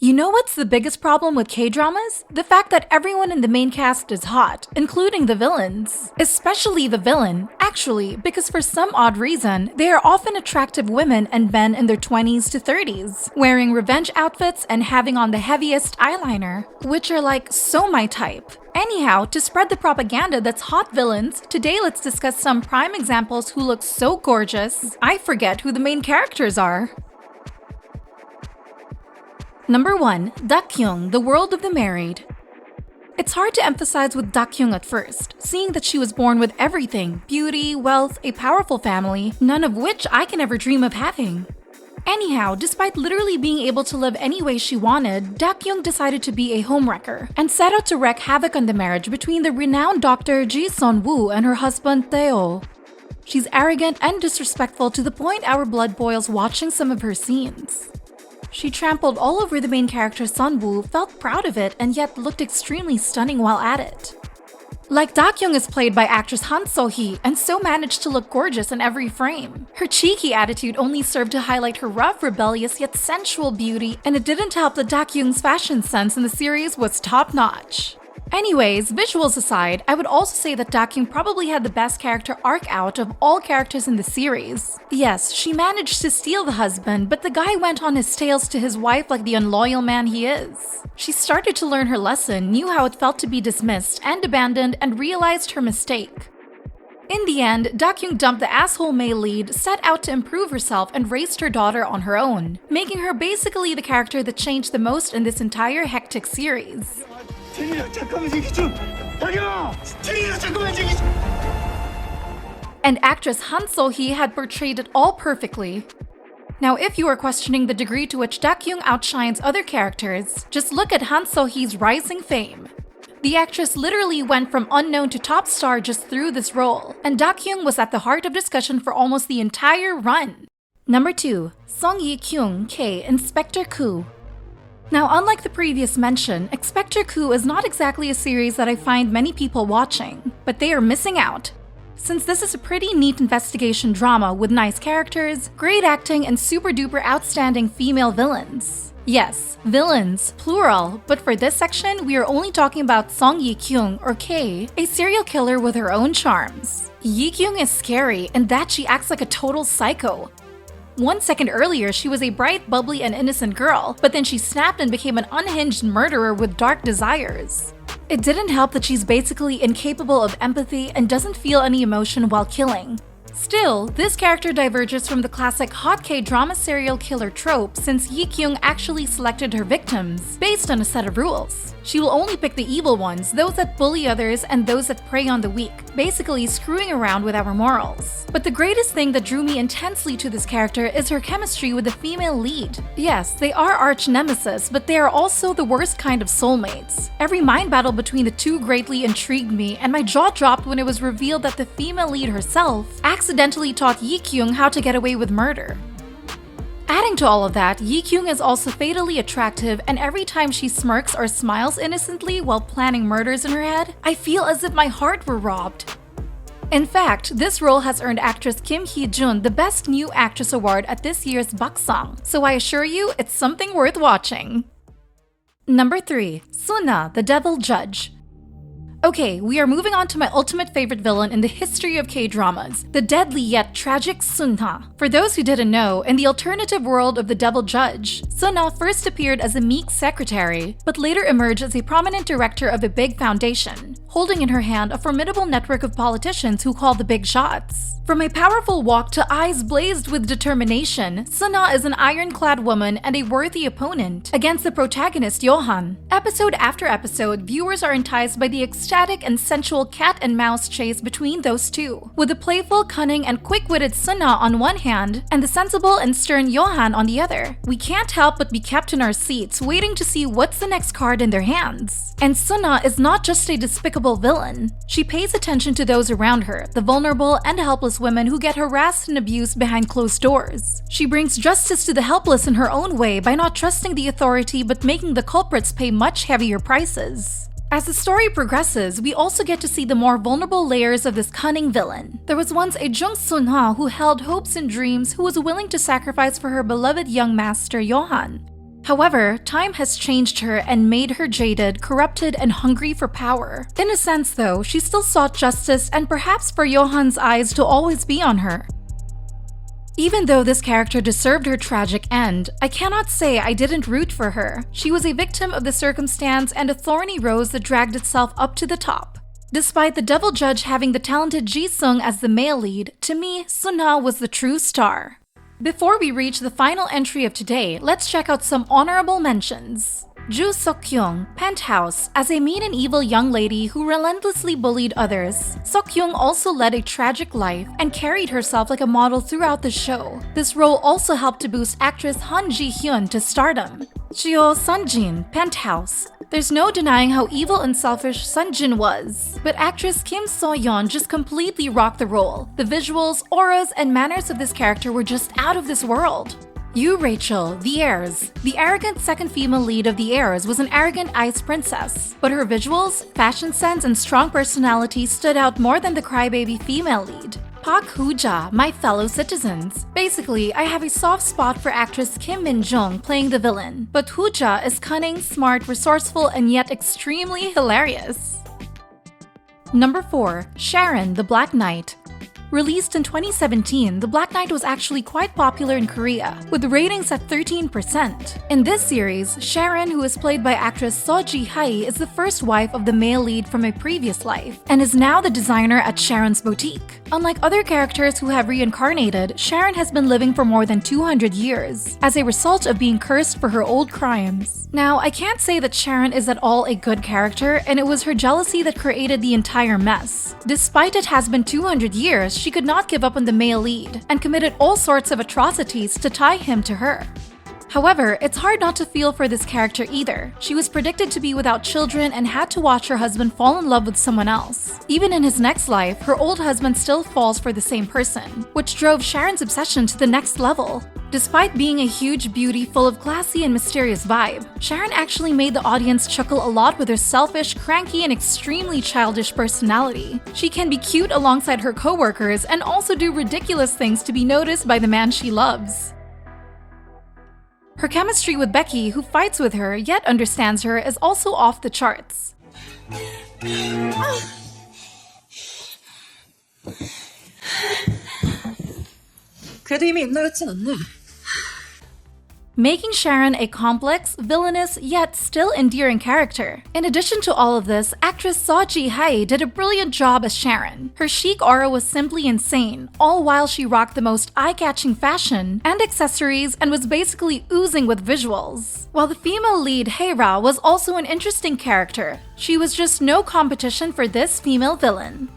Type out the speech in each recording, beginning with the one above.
You know what's the biggest problem with K-dramas? The fact that everyone in the main cast is hot, including the villains. Especially the villain, actually, because for some odd reason, they are often attractive women and men in their 20s to 30s, wearing revenge outfits and having on the heaviest eyeliner, which are like so my type. Anyhow, to spread the propaganda that's hot villains, today let's discuss some prime examples who look so gorgeous, I forget who the main characters are. Number 1. Daekyung, The World of the Married. It's hard to emphasize with Daekyung at first, seeing that she was born with everything: beauty, wealth, a powerful family, none of which I can ever dream of having. Anyhow, despite literally being able to live any way she wanted, Daekyung decided to be a homewrecker and set out to wreak havoc on the marriage between the renowned doctor Ji Sun-woo and her husband Tae-oh. She's arrogant and disrespectful to the point our blood boils watching some of her scenes. She trampled all over the main character Sun-woo, felt proud of it, and yet looked extremely stunning while at it. Like Daekyung is played by actress Han So-hee and so managed to look gorgeous in every frame. Her cheeky attitude only served to highlight her rough, rebellious yet sensual beauty, and it didn't help that Daekyung's fashion sense in the series was top-notch. Anyways, visuals aside, I would also say that Daekyung probably had the best character arc out of all characters in the series. Yes, she managed to steal the husband, but the guy went on his tails to his wife like the unloyal man he is. She started to learn her lesson, knew how it felt to be dismissed and abandoned, and realized her mistake. In the end, Daekyung dumped the asshole male lead, set out to improve herself, and raised her daughter on her own, making her basically the character that changed the most in this entire hectic series. And actress Han So-hee had portrayed it all perfectly. Now, if you are questioning the degree to which Daekyung outshines other characters, just look at Han So-hee's rising fame. The actress literally went from unknown to top star just through this role, and Daekyung was at the heart of discussion for almost the entire run. Number 2. Yi Kyung, K, Inspector Koo. Now, unlike the previous mention, Inspector Koo is not exactly a series that I find many people watching, but they are missing out. Since this is a pretty neat investigation drama with nice characters, great acting, and super duper outstanding female villains. Yes, villains, plural, but for this section, we are only talking about Yi Kyung, or K, a serial killer with her own charms. Yi Kyung is scary in that she acts like a total psycho. 1 second earlier, she was a bright, bubbly, and innocent girl, but then she snapped and became an unhinged murderer with dark desires. It didn't help that she's basically incapable of empathy and doesn't feel any emotion while killing. Still, this character diverges from the classic hot K-drama serial killer trope since Yi Kyung actually selected her victims based on a set of rules. She will only pick the evil ones, those that bully others, and those that prey on the weak, basically screwing around with our morals. But the greatest thing that drew me intensely to this character is her chemistry with the female lead. Yes, they are arch nemesis, but they are also the worst kind of soulmates. Every mind battle between the two greatly intrigued me, and my jaw dropped when it was revealed that the female lead herself accidentally taught Yi Kyung how to get away with murder. Adding to all of that, Yi Kyung is also fatally attractive, and every time she smirks or smiles innocently while planning murders in her head, I feel as if my heart were robbed. In fact, this role has earned actress Kim Hee-jun the Best New Actress award at this year's Baksang, so I assure you it's something worth watching. Number 3. Sunah, the Devil Judge. Okay, we are moving on to my ultimate favorite villain in the history of K-dramas, the deadly yet tragic Sunah. For those who didn't know, in the alternative world of the Devil Judge, Sunah first appeared as a meek secretary, but later emerged as a prominent director of a big foundation, holding in her hand a formidable network of politicians who call the big shots. From a powerful walk to eyes blazed with determination, Sunah is an ironclad woman and a worthy opponent against the protagonist Johan. Episode after episode, viewers are enticed by the ecstatic and sensual cat and mouse chase between those two, with the playful, cunning, and quick-witted Sunah on one hand, and the sensible and stern Johan on the other. We can't help but be kept in our seats, waiting to see what's the next card in their hands. And Sunah is not just a despicable villain. She pays attention to those around her, the vulnerable and helpless women who get harassed and abused behind closed doors. She brings justice to the helpless in her own way by not trusting the authority but making the culprits pay much heavier prices. As the story progresses, we also get to see the more vulnerable layers of this cunning villain. There was once a Jung Sunha who held hopes and dreams, who was willing to sacrifice for her beloved young master Johan. However, time has changed her and made her jaded, corrupted, and hungry for power. In a sense though, she still sought justice and perhaps for Johan's eyes to always be on her. Even though this character deserved her tragic end, I cannot say I didn't root for her. She was a victim of the circumstance and a thorny rose that dragged itself up to the top. Despite the devil judge having the talented Ji Sung as the male lead, to me, Sunah was the true star. Before we reach the final entry of today, let's check out some honorable mentions. Ju Seok-kyung, Penthouse, as a mean and evil young lady who relentlessly bullied others. Seok-kyung also led a tragic life and carried herself like a model throughout the show. This role also helped to boost actress Han Ji-hyun to stardom. Cheo Sun-jin, Penthouse. There's no denying how evil and selfish Sun-jin was, but actress Kim So-yeon just completely rocked the role. The visuals, auras, and manners of this character were just out of this world. Yu Rachel, The Heirs. The arrogant second female lead of The Heirs was an arrogant ice princess, but her visuals, fashion sense, and strong personality stood out more than the crybaby female lead. Park Hoo-ja, My Fellow Citizens. Basically, I have a soft spot for actress Kim Min-jung playing the villain, but Hoo-ja is cunning, smart, resourceful, and yet extremely hilarious. Number 4. Sharon, the Black Knight. Released in 2017, The Black Knight was actually quite popular in Korea, with ratings at 13%. In this series, Sharon, who is played by actress Seo Ji-hae, is the first wife of the male lead from a previous life, and is now the designer at Sharon's boutique. Unlike other characters who have reincarnated, Sharon has been living for more than 200 years, as a result of being cursed for her old crimes. Now, I can't say that Sharon is at all a good character, and it was her jealousy that created the entire mess. Despite it has been 200 years, she could not give up on the male lead, and committed all sorts of atrocities to tie him to her. However, it's hard not to feel for this character either. She was predicted to be without children and had to watch her husband fall in love with someone else. Even in his next life, her old husband still falls for the same person, which drove Sharon's obsession to the next level. Despite being a huge beauty full of classy and mysterious vibe, Sharon actually made the audience chuckle a lot with her selfish, cranky, and extremely childish personality. She can be cute alongside her coworkers and also do ridiculous things to be noticed by the man she loves. Her chemistry with Becky, who fights with her yet understands her, is also off the charts. 그래도 이미 빗나갔진 않네. Making Sharon a complex, villainous, yet still endearing character. In addition to all of this, actress Seo Ji-hae did a brilliant job as Sharon. Her chic aura was simply insane, all while she rocked the most eye-catching fashion and accessories and was basically oozing with visuals. While the female lead, Hae-ra, was also an interesting character, she was just no competition for this female villain.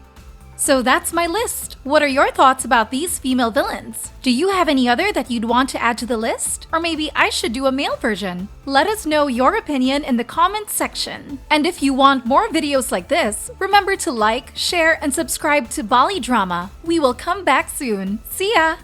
So that's my list. What are your thoughts about these female villains? Do you have any other that you'd want to add to the list? Or maybe I should do a male version? Let us know your opinion in the comments section. And if you want more videos like this, remember to like, share, and subscribe to Bbali Drama. We will come back soon. See ya!